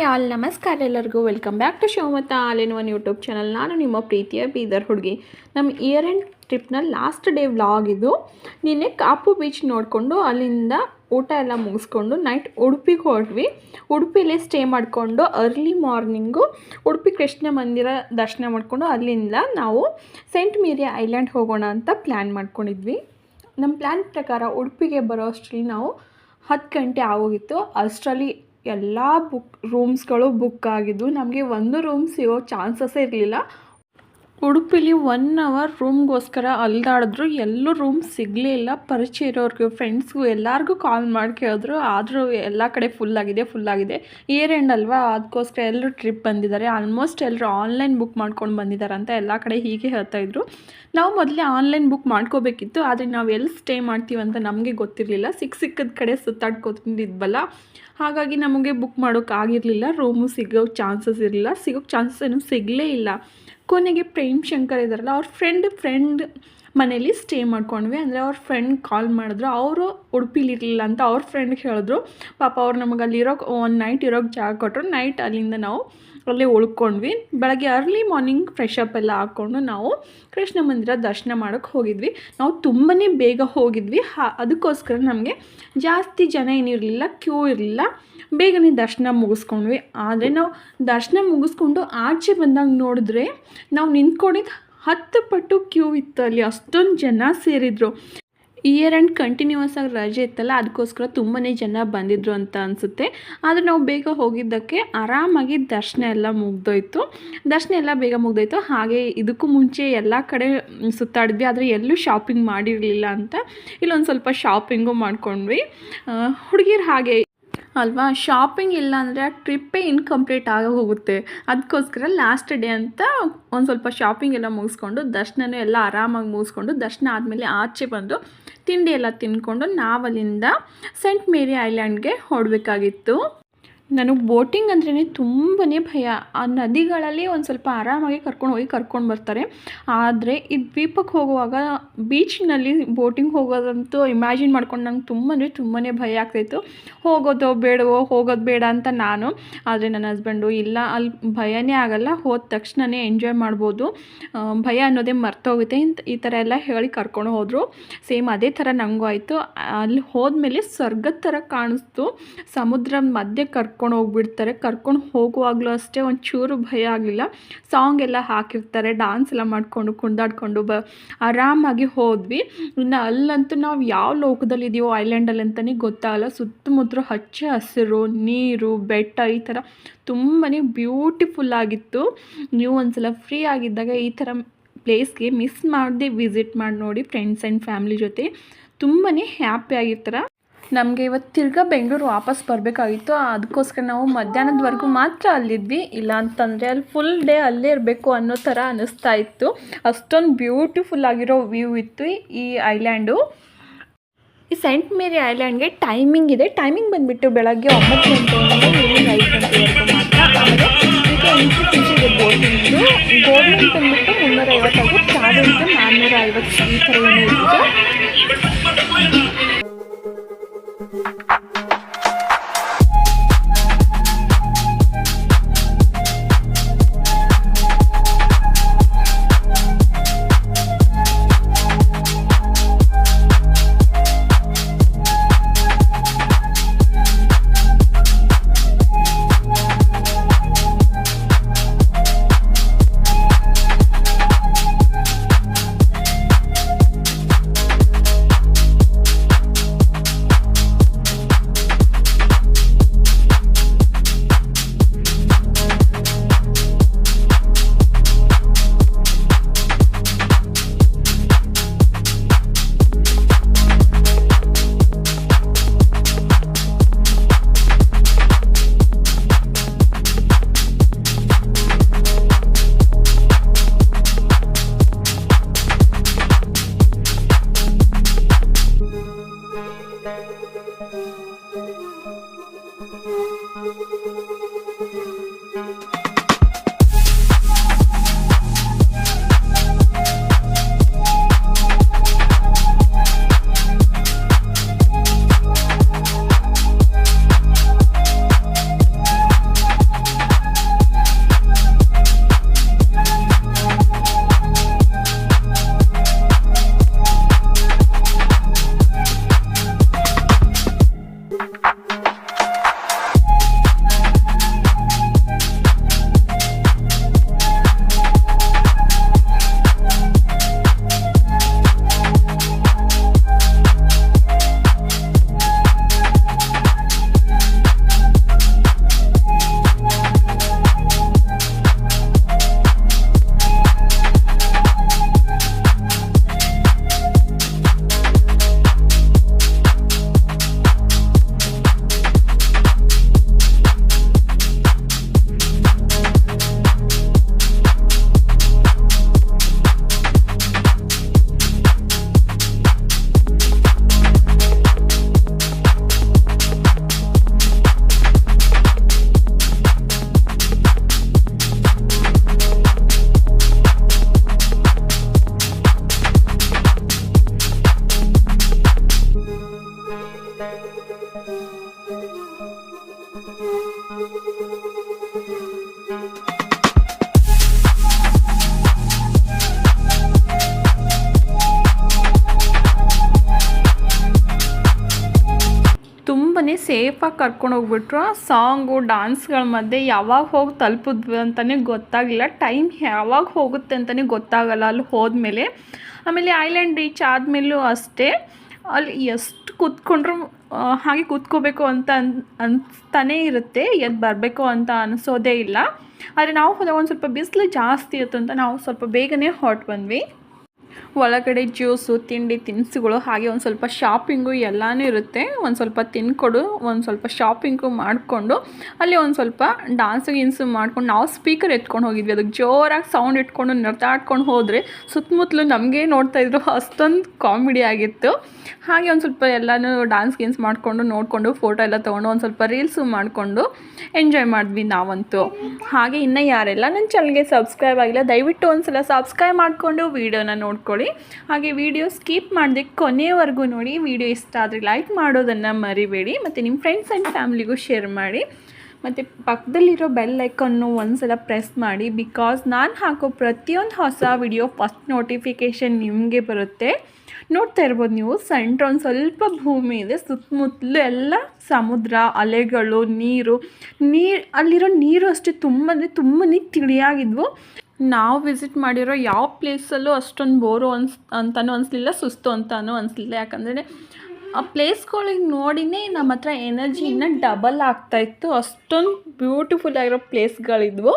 All ನಮಸ್ಕಾರ ಎಲ್ಲರಿಗೂ welcome back to Shivamogga all in one YouTube channel. ನಾನು ನಿಮ್ಮ ಪ್ರೀತಿಯ ಬೀದರ್ ಹುಡುಗಿ. ನಮ್ಮ ಇಯರ್ ಎಂಡ್ ಟ್ರಿಪ್ನ ಲಾಸ್ಟ್ ಡೇ ವ್ಲಾಗ್ ಇದು. ನಿನ್ನೆ ಕಾಪು ಬೀಚ್ ನೋಡಿಕೊಂಡು ಅಲ್ಲಿಂದ ಊಟ ಎಲ್ಲ ಮುಗಿಸ್ಕೊಂಡು ನೈಟ್ ಉಡುಪಿಗೆ ಹೊರಟ್ವಿ. ಉಡುಪಿಲೇ ಸ್ಟೇ ಮಾಡಿಕೊಂಡು ಅರ್ಲಿ ಮಾರ್ನಿಂಗು ಉಡುಪಿ ಕೃಷ್ಣ ಮಂದಿರ ದರ್ಶನ ಮಾಡಿಕೊಂಡು ಅಲ್ಲಿಂದ ನಾವು ಸೆಂಟ್ ಮೇರಿ ಐಲ್ಯಾಂಡ್ ಹೋಗೋಣ ಅಂತ ಪ್ಲ್ಯಾನ್ ಮಾಡ್ಕೊಂಡಿದ್ವಿ. ನಮ್ಮ ಪ್ಲ್ಯಾನ್ ಪ್ರಕಾರ ಉಡುಪಿಗೆ ಬರೋ ಅಷ್ಟರಲ್ಲಿ ನಾವು 10 ಗಂಟೆ ಆಗೋಗಿತ್ತು. ಅಷ್ಟರಲ್ಲಿ ಎಲ್ಲ ರೂಮ್ಸ್ಗಳು ಬುಕ್ ಆಗಿದ್ದು. ನಮಗೆ ಒಂದು ರೂಮ್ ಸಿಗೋ ಚಾನ್ಸಸ್ಸೇ ಇರಲಿಲ್ಲ. ಉಡುಪಿಲಿ 1 ಅವರ್ ರೂಮ್ಗೋಸ್ಕರ ಅಲ್ದಾಡಿದ್ರು, ಎಲ್ಲೂ ರೂಮ್ ಸಿಗಲೇ ಇಲ್ಲ. ಪರಿಚಯ ಇರೋರ್ಗೂ ಫ್ರೆಂಡ್ಸ್ಗೂ ಎಲ್ಲರಿಗೂ ಕಾಲ್ ಮಾಡಿ ಕೇಳಿದ್ರು, ಆದರೂ ಎಲ್ಲ ಕಡೆ ಫುಲ್ ಆಗಿದೆ. ಇಯರ್ ಎಂಡ್ ಅಲ್ವಾ, ಅದಕ್ಕೋಸ್ಕರ ಎಲ್ಲರೂ ಟ್ರಿಪ್ ಬಂದಿದ್ದಾರೆ. ಆಲ್ಮೋಸ್ಟ್ ಎಲ್ಲರೂ ಆನ್ಲೈನ್ ಬುಕ್ ಮಾಡ್ಕೊಂಡು ಬಂದಿದ್ದಾರೆ ಅಂತ ಎಲ್ಲ ಕಡೆ ಹೀಗೆ ಹೇಳ್ತಾಯಿದ್ರು. ನಾವು ಮೊದಲೇ ಆನ್ಲೈನ್ ಬುಕ್ ಮಾಡ್ಕೋಬೇಕಿತ್ತು, ಆದರೆ ನಾವು ಎಲ್ಲಿ ಸ್ಟೇ ಮಾಡ್ತೀವಂತ ನಮಗೆ ಗೊತ್ತಿರಲಿಲ್ಲ. ಸಿಕ್ಕದ ಕಡೆ ಸುತ್ತಾಡ್ಕೊತಿದ್ವಲ್ಲ, ಹಾಗಾಗಿ ನಮಗೆ ಬುಕ್ ಮಾಡೋಕ್ಕಾಗಿರಲಿಲ್ಲ. ರೂಮು ಸಿಗೋಕ್ಕೆ ಚಾನ್ಸಸ್ ಇರಲಿಲ್ಲ, ಸಿಗೋಕ್ಕೆ ಚಾನ್ಸಸ್ ಏನೂ ಸಿಗಲೇ ಇಲ್ಲ. ಕೊನೆಗೆ ಪ್ರೇಮ್ ಶಂಕರ್ ಇದ್ದಾರಲ್ಲ, ಅವ್ರ ಫ್ರೆಂಡ್ ಮನೇಲಿ ಸ್ಟೇ ಮಾಡ್ಕೊಂಡ್ವಿ. ಅಂದರೆ ಅವ್ರ ಫ್ರೆಂಡ್ ಕಾಲ್ ಮಾಡಿದ್ರು, ಅವರು ಉಡುಪಿಲಿ ಇರಲಿಲ್ಲ ಅಂತ ಅವ್ರ ಫ್ರೆಂಡ್ಗೆ ಹೇಳಿದ್ರು. ಪಾಪ ಅವ್ರು ನಮಗೆ ಅಲ್ಲಿ ಒಂದು ನೈಟ್ ಇರೋಕ್ಕೆ ಜಾಗ ಕೊಟ್ಟರು. ನೈಟ್ ಅಲ್ಲಿಂದ ನಾವು ಅಲ್ಲೇ ಉಳ್ಕೊಂಡ್ವಿ. ಬೆಳಗ್ಗೆ ಅರ್ಲಿ ಮಾರ್ನಿಂಗ್ ಫ್ರೆಶ್ ಅಪ್ ಎಲ್ಲ ಹಾಕ್ಕೊಂಡು ನಾವು ಕೃಷ್ಣ ಮಂದಿರ ದರ್ಶನ ಮಾಡೋಕ್ಕೆ ಹೋಗಿದ್ವಿ. ನಾವು ತುಂಬಾ ಬೇಗ ಹೋಗಿದ್ವಿ, ಅದಕ್ಕೋಸ್ಕರ ನಮಗೆ ಜಾಸ್ತಿ ಜನ ಏನಿರಲಿಲ್ಲ, ಕ್ಯೂ ಇರಲಿಲ್ಲ. ಬೇಗನೆ ದರ್ಶನ ಮುಗಿಸ್ಕೊಂಡ್ವಿ. ಆದರೆ ನಾವು ದರ್ಶನ ಮುಗಿಸ್ಕೊಂಡು ಆಚೆ ಬಂದಾಗ ನೋಡಿದ್ರೆ ನಾವು ನಿಂತ್ಕೊಂಡಿದ್ದು 10 ಪಟ್ಟು ಕ್ಯೂ ಇತ್ತು. ಅಲ್ಲಿ ಅಷ್ಟೊಂದು ಜನ ಸೇರಿದ್ರು. ಇಯರ್ ಎಂಡ್ ಕಂಟಿನ್ಯೂಸ್ ಆಗಿ ರಜೆ ಇತ್ತಲ್ಲ, ಅದಕ್ಕೋಸ್ಕರ ತುಂಬಾ ಜನ ಬಂದಿದ್ರು ಅಂತ ಅನಿಸುತ್ತೆ. ಆದರೆ ನಾವು ಬೇಗ ಹೋಗಿದ್ದಕ್ಕೆ ಆರಾಮಾಗಿ ದರ್ಶನ ಎಲ್ಲ ಬೇಗ ಮುಗ್ದೋಯ್ತು. ಹಾಗೆ ಇದಕ್ಕೂ ಮುಂಚೆ ಎಲ್ಲ ಕಡೆ ಸುತ್ತಾಡಿದ್ವಿ, ಆದರೆ ಎಲ್ಲೂ ಶಾಪಿಂಗ್ ಮಾಡಿರಲಿಲ್ಲ ಅಂತ ಇಲ್ಲೊಂದು ಸ್ವಲ್ಪ ಶಾಪಿಂಗು ಮಾಡ್ಕೊಂಡ್ವಿ. ಹುಡುಗಿರು ಹಾಗೆ ಅಲ್ವಾ, ಶಾಪಿಂಗ್ ಇಲ್ಲ ಅಂದರೆ ಆ ಟ್ರಿಪ್ಪೇ ಇನ್ಕಂಪ್ಲೀಟ್ ಆಗಿ ಹೋಗುತ್ತೆ. ಅದಕ್ಕೋಸ್ಕರ ಲಾಸ್ಟ್ ಡೇ ಅಂತ ಒಂದು ಸ್ವಲ್ಪ ಶಾಪಿಂಗ್ ಎಲ್ಲ ಮುಗಿಸ್ಕೊಂಡು ದರ್ಶನನೂ ಎಲ್ಲ ಆರಾಮಾಗಿ ಮುಗಿಸ್ಕೊಂಡು ದರ್ಶನ ಆದಮೇಲೆ ಆಚೆ ಬಂದು ತಿಂಡಿ ಎಲ್ಲ ತಿಂದ್ಕೊಂಡು ನಾವಲ್ಲಿಂದ ಸೆಂಟ್ ಮೇರಿ ಐಲ್ಯಾಂಡ್ಗೆ ಹೊರಡಬೇಕಾಗಿತ್ತು. ನನಗೆ ಬೋಟಿಂಗ್ ಅಂದ್ರೇ ತುಂಬಾ ಭಯ. ಆ ನದಿಗಳಲ್ಲಿ ಒಂದು ಸ್ವಲ್ಪ ಆರಾಮಾಗಿ ಕರ್ಕೊಂಡು ಬರ್ತಾರೆ. ಆದರೆ ಈ ದ್ವೀಪಕ್ಕೆ ಹೋಗುವಾಗ ಬೀಚ್ನಲ್ಲಿ ಬೋಟಿಂಗ್ ಹೋಗೋದಂತೂ ಇಮ್ಯಾಜಿನ್ ಮಾಡ್ಕೊಂಡು ನಂಗೆ ತುಂಬಾ ಭಯ ಆಗ್ತಾಯಿತ್ತು. ಹೋಗೋದು ಬೇಡ ಅಂತ ನಾನು. ಆದರೆ ನನ್ನ ಹಸ್ಬೆಂಡು ಇಲ್ಲ, ಅಲ್ಲಿ ಭಯನೇ ಆಗಲ್ಲ, ಹೋದ ತಕ್ಷಣವೇ ಎಂಜಾಯ್ ಮಾಡ್ಬೋದು, ಭಯ ಅನ್ನೋದೇ ಮರ್ತೋಗುತ್ತೆ ಈ ಥರ ಎಲ್ಲ ಹೇಳಿ ಕರ್ಕೊಂಡು ಹೋದರು. ಸೇಮ್ ಅದೇ ಥರ ನನಗೂ ಆಯಿತು. ಅಲ್ಲಿ ಹೋದ್ಮೇಲೆ ಸ್ವರ್ಗದ ಥರ ಕಾಣಿಸ್ತು. ಸಮುದ್ರ ಮಧ್ಯೆ ಕರ್ಕೊಂಡು ಹೋಗ್ಬಿಡ್ತಾರೆ. ಕರ್ಕೊಂಡು ಹೋಗುವಾಗಲೂ ಅಷ್ಟೇ ಒಂಚೂರು ಭಯ ಆಗಲಿಲ್ಲ. ಸಾಂಗ್ ಎಲ್ಲ ಹಾಕಿರ್ತಾರೆ, ಡ್ಯಾನ್ಸ್ ಎಲ್ಲ ಮಾಡಿಕೊಂಡು ಕುಣಿದಾಡ್ಕೊಂಡು ಆರಾಮಾಗಿ ಹೋದ್ವಿ. ಇನ್ನು ಅಲ್ಲಂತೂ ನಾವು ಯಾವ ಲೋಕದಲ್ಲಿದ್ದೀವೋ ಐಲ್ಯಾಂಡಲ್ಲಿ ಅಂತಲೇ ಗೊತ್ತಾಗಲ್ಲ. ಸುತ್ತಮುತ್ತ ಹಚ್ಚ ಹಸಿರು, ನೀರು, ಬೆಟ್ಟ, ಈ ಥರ ತುಂಬಾ ಬ್ಯೂಟಿಫುಲ್ ಆಗಿತ್ತು. ನೀವು ಒಂದ್ಸಲ ಫ್ರೀ ಆಗಿದ್ದಾಗ ಈ ಥರ ಪ್ಲೇಸ್ಗೆ ಮಿಸ್ ಮಾಡದೆ ವಿಸಿಟ್ ಮಾಡಿ ನೋಡಿ ಫ್ರೆಂಡ್ಸ್ ಆ್ಯಂಡ್ ಫ್ಯಾಮಿಲಿ ಜೊತೆ. ತುಂಬಾ ಹ್ಯಾಪಿ ಆಗಿರ್ತಾರೆ. ನಮಗೆ ಇವತ್ತು ತಿರ್ಗಾ ಬೆಂಗಳೂರು ವಾಪಸ್ ಬರಬೇಕಾಗಿತ್ತು. ಅದಕ್ಕೋಸ್ಕರ ನಾವು ಮಧ್ಯಾಹ್ನದವರೆಗೂ ಮಾತ್ರ ಅಲ್ಲಿದ್ವಿ. ಇಲ್ಲ ಅಂತಂದರೆ ಅಲ್ಲಿ ಫುಲ್ ಡೇ ಅಲ್ಲೇ ಇರಬೇಕು ಅನ್ನೋ ಥರ ಅನ್ನಿಸ್ತಾ ಇತ್ತು. ಅಷ್ಟೊಂದು ಬ್ಯೂಟಿಫುಲ್ ಆಗಿರೋ ವ್ಯೂ ಇತ್ತು ಈ ಐಲ್ಯಾಂಡು. ಈ ಸೆಂಟ್ ಮೇರಿ ಐಲ್ಯಾಂಡ್ಗೆ ಟೈಮಿಂಗ್ ಇದೆ. ಟೈಮಿಂಗ್ ಬಂದುಬಿಟ್ಟು ಬೆಳಗ್ಗೆ 9 ಗಂಟೆಯಿಂದ ಈವ್ನಿಂಗ್ 5 ಗಂಟೆವರೆಗೂ ಮಾತ್ರ. ಆಮೇಲೆ ಈಗ ಇಂಟ್ರಿ ಬೋಟಿಂಗ್ದು ಗೌರ್ಮೆಂಟ್ ಬಂದುಬಿಟ್ಟು 350, ಚಾರ್ಜ್ 450 ಈ ಥರ ಏನೋ ಇತ್ತು. ಸೇಫಾಗಿ ಕರ್ಕೊಂಡು ಹೋಗ್ಬಿಟ್ರು. ಸಾಂಗು ಡಾನ್ಸ್ಗಳ ಮಧ್ಯೆ ಯಾವಾಗ ಹೋಗಿ ತಲುಪಿದ್ವಿ ಅಂತಲೇ ಗೊತ್ತಾಗಲಿಲ್ಲ. ಟೈಮ್ ಯಾವಾಗ ಹೋಗುತ್ತೆ ಅಂತಲೇ ಗೊತ್ತಾಗಲ್ಲ ಅಲ್ಲಿ ಹೋದ್ಮೇಲೆ. ಆಮೇಲೆ ಐಲ್ಯಾಂಡ್ ರೀಚ್ ಆದಮೇಲೂ ಅಷ್ಟೇ, ಅಲ್ಲಿ ಎಷ್ಟು ಕೂತ್ಕೊಂಡ್ರು ಹಾಗೆ ಕೂತ್ಕೋಬೇಕು ಅಂತ ಅನಿಸ್ತಾನೇ ಇರುತ್ತೆ, ಎದ್ದು ಬರಬೇಕು ಅಂತ ಅನಿಸೋದೇ ಇಲ್ಲ. ಆದರೆ ನಾವು ಹೋದಾಗ ಒಂದು ಸ್ವಲ್ಪ ಬಿಸಿಲು ಜಾಸ್ತಿ ಇತ್ತು ಅಂತ ನಾವು ಸ್ವಲ್ಪ ಬೇಗನೆ ಹೊರಟು ಬಂದ್ವಿ. ಒಳಗಡೆ ಜ್ಯೂಸು, ತಿಂಡಿ ತಿನಿಸುಗಳು, ಹಾಗೆ ಒಂದು ಸ್ವಲ್ಪ ಶಾಪಿಂಗು ಎಲ್ಲನೂ ಇರುತ್ತೆ. ಒಂದು ಸ್ವಲ್ಪ ತಿನ್ಕೊಡು, ಒಂದು ಸ್ವಲ್ಪ ಶಾಪಿಂಗು ಮಾಡಿಕೊಂಡು ಅಲ್ಲಿ ಒಂದು ಸ್ವಲ್ಪ ಡ್ಯಾನ್ಸು ಗಿನ್ಸು ಮಾಡ್ಕೊಂಡು ನಾವು ಸ್ಪೀಕರ್ ಎತ್ಕೊಂಡು ಹೋಗಿದ್ವಿ. ಅದಕ್ಕೆ ಜೋರಾಗಿ ಸೌಂಡ್ ಇಟ್ಕೊಂಡು ನರ್ತಾಡ್ಕೊಂಡು ಹೋದರೆ ಸುತ್ತಮುತ್ತಲು ನಮಗೆ ನೋಡ್ತಾಯಿದ್ರು, ಅಷ್ಟೊಂದು ಕಾಮಿಡಿ ಆಗಿತ್ತು. ಹಾಗೆ ಒಂದು ಸ್ವಲ್ಪ ಎಲ್ಲನೂ ಡ್ಯಾನ್ಸ್ ಗಿನ್ಸ್ ಮಾಡಿಕೊಂಡು ನೋಡಿಕೊಂಡು ಫೋಟೋ ಎಲ್ಲ ತೊಗೊಂಡು ಒಂದು ಸ್ವಲ್ಪ ರೀಲ್ಸು ಮಾಡಿಕೊಂಡು ಎಂಜಾಯ್ ಮಾಡಿದ್ವಿ ನಾವಂತೂ. ಹಾಗೆ ಇನ್ನು ಯಾರೆಲ್ಲ ನನ್ನ ಚಾನಲ್ಗೆ ಸಬ್ಸ್ಕ್ರೈಬ್ ಆಗಿಲ್ಲ ದಯವಿಟ್ಟು ಒಂದು ಸಲ ಸಬ್ಸ್ಕ್ರೈಬ್ ಮಾಡಿಕೊಂಡು ವೀಡಿಯೋನ ನೋಡ್ಕೊಳ್ಳಿ. ಹಾಗೆ ವಿಡಿಯೋ ಸ್ಕಿಪ್ ಮಾಡದೆ ಕೊನೆಯವರೆಗೂ ನೋಡಿ. ವಿಡಿಯೋ ಇಷ್ಟ ಆದರೆ ಲೈಕ್ ಮಾಡೋದನ್ನು ಮರಿಬೇಡಿ, ಮತ್ತು ನಿಮ್ಮ ಫ್ರೆಂಡ್ಸ್ ಆ್ಯಂಡ್ ಫ್ಯಾಮ್ಲಿಗೂ ಶೇರ್ ಮಾಡಿ, ಮತ್ತು ಪಕ್ಕದಲ್ಲಿರೋ ಬೆಲ್ ಐಕನ್ನು ಒಂದು ಸಲ ಪ್ರೆಸ್ ಮಾಡಿ. ಬಿಕಾಸ್ ನಾನು ಹಾಕೋ ಪ್ರತಿಯೊಂದು ಹೊಸ ವಿಡಿಯೋ ಫಸ್ಟ್ ನೋಟಿಫಿಕೇಷನ್ ನಿಮಗೆ ಬರುತ್ತೆ. ನೋಡ್ತಾ ಇರ್ಬೋದು ನೀವು, ಸೆಂಟ್ರ್ ಒಂದು ಸ್ವಲ್ಪ ಭೂಮಿ ಇದೆ, ಸುತ್ತಮುತ್ತಲು ಎಲ್ಲ ಸಮುದ್ರ, ಅಲೆಗಳು, ಅಲ್ಲಿರೋ ನೀರು ಅಷ್ಟೇ ತುಂಬಾ ತಿಳಿಯಾಗಿದ್ವು. ನಾವು ವಿಸಿಟ್ ಮಾಡಿರೋ ಯಾವ ಪ್ಲೇಸಲ್ಲೂ ಅಷ್ಟೊಂದು ಬೋರು ಅಂತಲೂ ಅನಿಸ್ಲಿಲ್ಲ, ಸುಸ್ತು ಅಂತಲೂ ಅನಿಸ್ಲಿಲ್ಲ. ಯಾಕಂದರೆ ಆ ಪ್ಲೇಸ್ಗಳಿಗೆ ನೋಡಿನೇ ನಮ್ಮ ಹತ್ರ ಎನರ್ಜಿ ಇನ್ನೂ ಡಬಲ್ ಆಗ್ತಾಯಿತ್ತು. ಅಷ್ಟೊಂದು ಬ್ಯೂಟಿಫುಲ್ ಆಗಿರೋ ಪ್ಲೇಸ್ಗಳಿದ್ವು.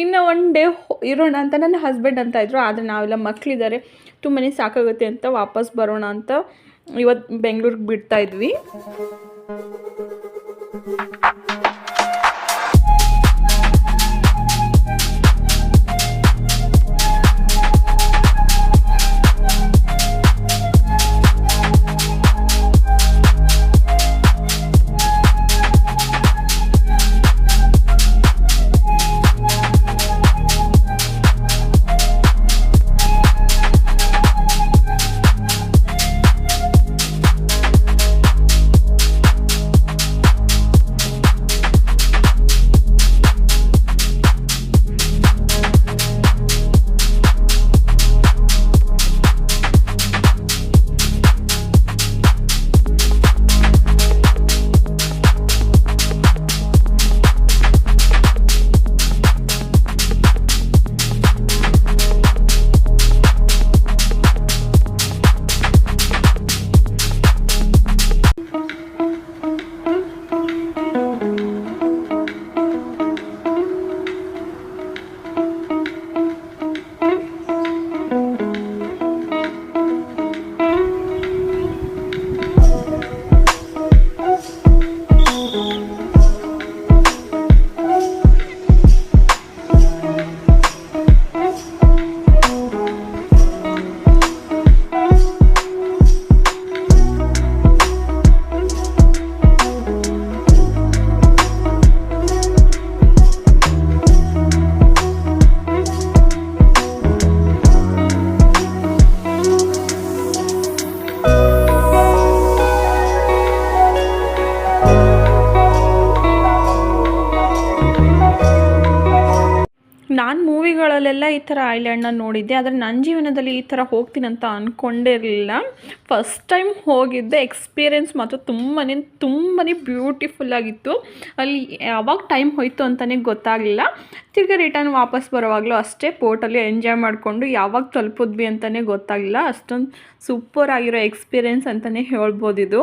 ಇನ್ನು ಒನ್ ಡೇ ಇರೋಣ ಅಂತ ನನ್ನ ಹಸ್ಬೆಂಡ್ ಅಂತ ಇದ್ದರು. ಆದರೆ ನಾವೆಲ್ಲ ಮಕ್ಕಳಿದ್ದಾರೆ, ತುಂಬಾ ಸಾಕಾಗುತ್ತೆ ಅಂತ ವಾಪಸ್ ಬರೋಣ ಅಂತ ಇವತ್ತು ಬೆಂಗಳೂರಿಗೆ ಬಿಡ್ತಾಯಿದ್ವಿ. ನಾನು ಮೂವಿಗಳಲ್ಲೆಲ್ಲ ಈ ಥರ ಐಲ್ಯಾಂಡ್ನ ನೋಡಿದ್ದೆ, ಆದರೆ ನನ್ನ ಜೀವನದಲ್ಲಿ ಈ ಥರ ಹೋಗ್ತೀನಂತ ಅಂದ್ಕೊಂಡೇ ಇರಲಿಲ್ಲ. ಫಸ್ಟ್ ಟೈಮ್ ಹೋಗಿದ್ದೆ. ಎಕ್ಸ್ಪೀರಿಯೆನ್ಸ್ ಮಾತ್ರ ತುಂಬಾ ಬ್ಯೂಟಿಫುಲ್ಲಾಗಿತ್ತು. ಅಲ್ಲಿ ಯಾವಾಗ ಟೈಮ್ ಹೋಯಿತು ಅಂತಲೇ ಗೊತ್ತಾಗಲಿಲ್ಲ. ತಿರ್ಗಿ ರಿಟರ್ನ್ ವಾಪಸ್ ಬರೋವಾಗಲೂ ಅಷ್ಟೇ ಬೋಟಲ್ಲಿ ಎಂಜಾಯ್ ಮಾಡಿಕೊಂಡು ಯಾವಾಗ ತಲುಪಿದ್ವಿ ಅಂತಲೇ ಗೊತ್ತಾಗಲಿಲ್ಲ. ಅಷ್ಟೊಂದು ಸೂಪರ್ ಆಗಿರೋ ಎಕ್ಸ್ಪೀರಿಯೆನ್ಸ್ ಅಂತಲೇ ಹೇಳ್ಬೋದಿದು.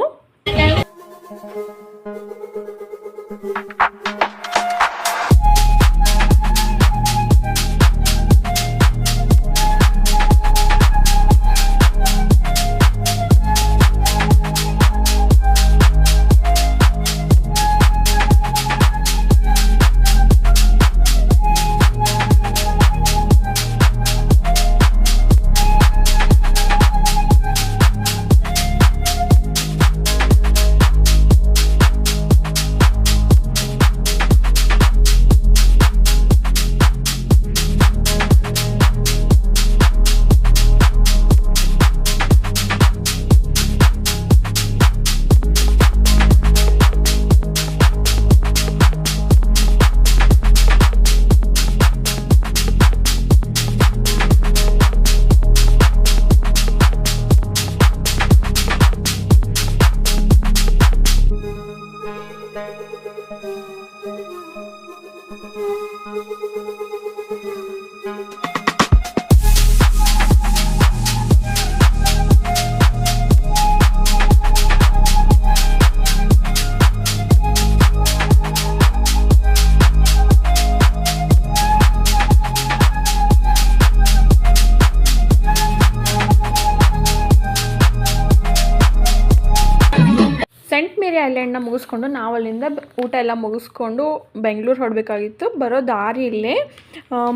ಸೆಂಟ್ ಮೇರಿ ಐಲ್ಯಾಂಡ್ನ ಮುಗಿಸ್ಕೊಂಡು ನಾವು ಅಲ್ಲಿಂದ ಊಟ ಎಲ್ಲ ಮುಗಿಸ್ಕೊಂಡು ಬೆಂಗಳೂರು ಹೊರಡಬೇಕಾಗಿತ್ತು. ಬರೋ ದಾರಿಯಲ್ಲೇ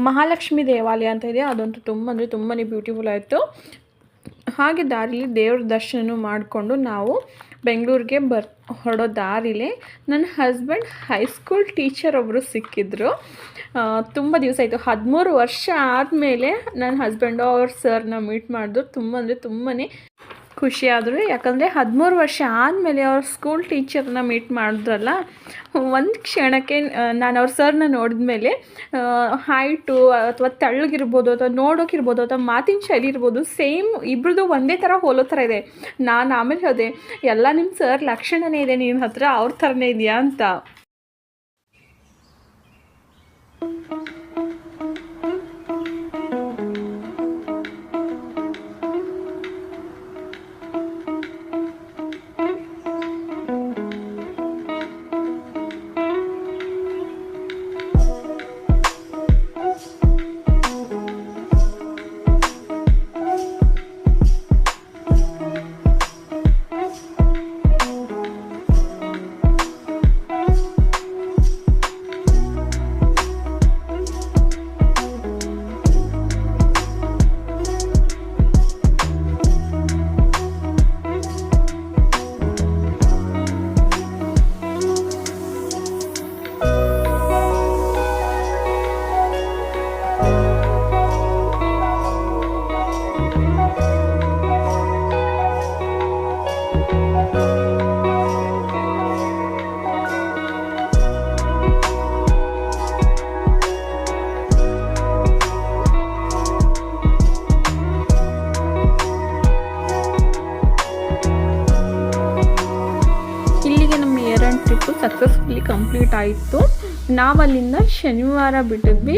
ಮಹಾಲಕ್ಷ್ಮಿ ದೇವಾಲಯ ಅಂತ ಇದೆ, ಅದಂತೂ ತುಂಬಾ ಬ್ಯೂಟಿಫುಲ್ ಆಯಿತು. ಹಾಗೆ ದಾರಿಲಿ ದೇವ್ರ ದರ್ಶನ ಮಾಡಿಕೊಂಡು ನಾವು ಬೆಂಗಳೂರಿಗೆ ಹೊರಡೋ ದಾರಿಲೇ ನನ್ನ ಹಸ್ಬೆಂಡ್ ಹೈಸ್ಕೂಲ್ ಟೀಚರ್ ಒಬ್ಬರು ಸಿಕ್ಕಿದ್ರು. ತುಂಬ ದಿವಸ ಆಯಿತು, 13 ವರ್ಷ ಆದಮೇಲೆ ನನ್ನ ಹಸ್ಬೆಂಡು ಅವ್ರ ಸರ್ನ ಮೀಟ್ ಮಾಡಿದ್ರು. ತುಂಬಾ ಖುಷಿಯಾದರು. ಯಾಕಂದರೆ 13 ವರ್ಷ ಆದಮೇಲೆ ಅವ್ರ ಸ್ಕೂಲ್ ಟೀಚರ್ನ ಮೀಟ್ ಮಾಡಿದ್ರಲ್ಲ, ಒಂದು ಕ್ಷಣಕ್ಕೆ ನಾನು ಅವ್ರ ಸರ್ನ ನೋಡಿದ ಮೇಲೆ ಹೈಟು ಅಥವಾ ತೆಳ್ಳಗಿರ್ಬೋದು ಅಥವಾ ನೋಡೋಕ್ಕಿರ್ಬೋದು ಅಥವಾ ಮಾತಿನ ಶೈಲಿ ಇರ್ಬೋದು, ಸೇಮ್ ಇಬ್ಬರದು ಒಂದೇ ಥರ ಹೋಲೋ ಥರ ಇದೆ. ನಾನು ಆಮೇಲೆ ಹೇಳಿದೆ, ಎಲ್ಲ ನಿಮ್ಮ ಸರ್ ಲಕ್ಷಣನೇ ಇದೆ ನಿನ್ನ ಹತ್ರ, ಅವ್ರ ಥರನೇ ಇದೆಯಾ ಅಂತ. ಟ್ರಿಪ್ಪು ಸಕ್ಸಸ್ಫುಲಿ ಕಂಪ್ಲೀಟ್ ಆಯಿತು. ನಾವಲ್ಲಿಂದ ಶನಿವಾರ ಬಿಟ್ಟಿದ್ವಿ.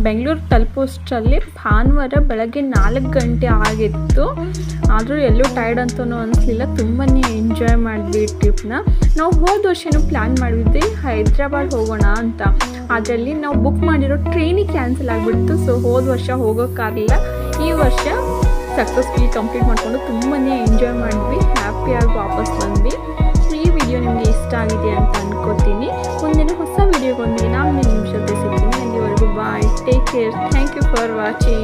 ಬೆಂಗಳೂರು ತಲುಪೋಷ್ಟರಲ್ಲಿ ಭಾನುವಾರ ಬೆಳಗ್ಗೆ 4 ಗಂಟೆ ಆಗಿತ್ತು. ಆದರೂ ಎಲ್ಲೂ ಟೈರ್ಡ್ ಅಂತೂ ಅನಿಸ್ಲಿಲ್ಲ, ತುಂಬಾ ಎಂಜಾಯ್ ಮಾಡಿದ್ವಿ ಟ್ರಿಪ್ನ. ನಾವು ಹೋದ ವರ್ಷನೂ ಪ್ಲ್ಯಾನ್ ಮಾಡಿದ್ವಿ ಹೈದ್ರಾಬಾದ್ ಹೋಗೋಣ ಅಂತ. ಅದರಲ್ಲಿ ನಾವು ಬುಕ್ ಮಾಡಿರೋ ಟ್ರೈನಿಗೆ ಕ್ಯಾನ್ಸಲ್ ಆಗಿಬಿಡ್ತು. ಸೊ ಹೋದ ವರ್ಷ ಹೋಗೋಕ್ಕಾಗಲಿಲ್ಲ. ಈ ವರ್ಷ ಸಕ್ಸಸ್ಫುಲಿ ಕಂಪ್ಲೀಟ್ ಮಾಡಿಕೊಂಡು ತುಂಬಾ ಎಂಜಾಯ್ ಮಾಡಿದ್ವಿ, ಹ್ಯಾಪಿಯಾಗಿ ವಾಪಸ್ ಬಂದ್ವಿ. ಈ ವಿಡಿಯೋ ನಿಮಗೆ ಇಷ್ಟ ಆಗಿದೆ ಅಂತ ಅನ್ಕೋತೀನಿ. ಮುಂದಿನ ಹೊಸ ವಿಡಿಯೋಗೊಂದಿಗೆ ನಾನು ನಿಮ್ಮ ಜೊತೆ ಸಿಗ್ತೀನಿ. ಅಲ್ಲಿವರೆಗೂ bye, take care, thank you for watching.